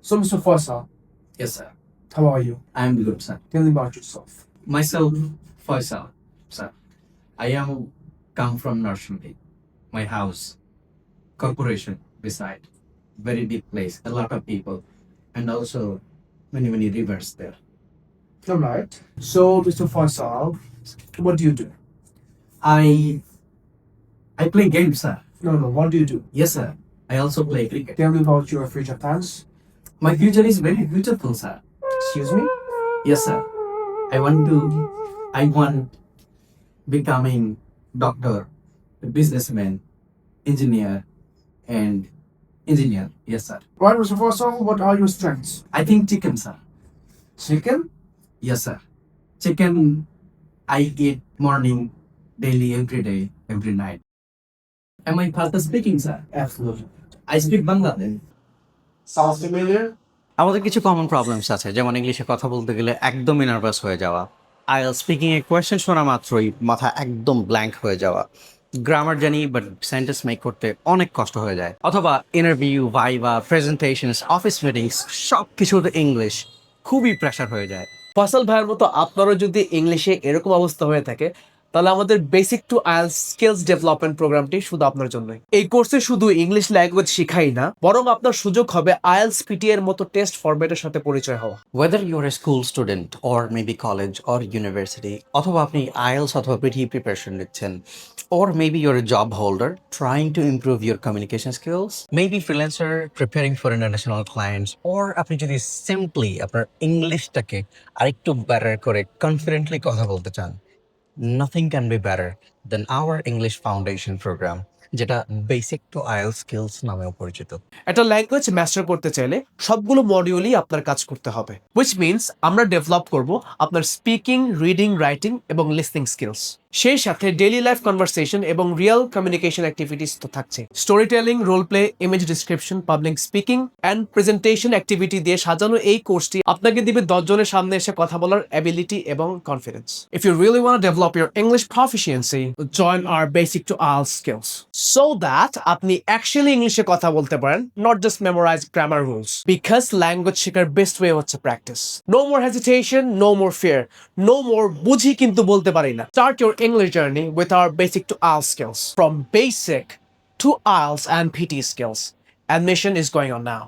So, Mr. Faisal, Yes, sir. how are you? I'm good, sir. Tell me about yourself. Myself, Faisal, sir. I am come from Narshimbi. My house, corporation beside, very deep place, a lot of people, and also many rivers there. All right. So, Mr. Faisal, what do you do? I I play games, sir. No. What do you do? Yes, sir. I also play cricket. Tell me about your future plans. My future is very beautiful, sir. Excuse me. Yes, sir. I want becoming doctor, businessman, engineer, and engineer. Yes, sir. Right, Mr. Faisal, what are your strengths? I think chicken, sir. Chicken. Yes, sir. Chicken, I eat morning, daily, every day, every night. Am I fast speaking, sir? Absolutely. I speak Bangla. Sounds familiar? আমাদের কিছু common problems আছে, যেমন ইংলিশে কথা বলতে গেলে একদমই nervous হয়ে যাওয়া, আইএলটিএস স্পিকিং এ কোয়েশ্চেন শোনা মাত্রই মাথা একদম ব্ল্যাঙ্ক হয়ে যাওয়া, গ্রামার জানি বাট সেন্টেন্স মেক করতে অনেক কষ্ট হয়ে যায়, অথবা interview, viva, presentations, office meetings সব কিছুতে ইংলিশ খুবই প্রেশার হয়ে যায়। ফসল ভাইয়ের মতো আপনারও যদি ইংলিশে এরকম অবস্থা হয়ে থাকে, তাহলে আমাদের basic to IELTS skills development প্রোগ্রামটি শুধু আপনার জন্যই। এই কোর্সে শুধু ইংলিশ ল্যাঙ্গুয়েজ শিখাই না, বরং আপনার সুযোগ হবে আইএলটিএস পিটি এর মতো টেস্ট ফরম্যাটের সাথে পরিচয় হওয়া। Whether you're a school student or maybe college or university, অথবা আপনি আইএলটিএস অথবা পিটি প্রিপারেশন নিচ্ছেন, or maybe you're a job holder trying to improve your communication skills, maybe freelancer preparing for international clients, or আপনি যদি simply আপনার ইংলিশটাকে আরেকটু better করে confidently কথা বলতে চান, nothing can be better than our English Foundation program, যেটা basic to IELTS skills নামেও পরিচিত। একটা ল্যাঙ্গুয়েজ মাস্টার করতে চাইলে সবগুলো মডিউলই আপনার কাজ করতে হবে, হুইচ মিনস আমরা ডেভেলপ করব আপনার স্পিকিং, রিডিং, রাইটিং এবং লিসনিং স্কিলস। সেই সাথে ডেইলি লাইফ কনভারসেশন এবং রিয়েল কমিউনিকেশন অ্যাক্টিভিটিস তো থাকছে। Story telling, role play, image description, public speaking and presentation activity দিয়ে সাজানো এই কোর্সটি আপনাকে দিবে 10 জনের সামনে এসে কথা বলার অ্যাবিলিটি এবং confidence. If you really want to develop your English proficiency, join our basic to IELTS skills, so that আপনি অ্যাকচুয়ালি ইংলিশে কথা বলতে পারেন, not just memorize grammar rules. Because language শেখার বেস্ট ওয়ে হচ্ছে practice. No more hesitation, no more fear, no more বুঝি কিন্তু বলতে পারি না। Start your English journey with our basic to IELTS skills. From basic to IELTS and PT skills. Admission is going on now.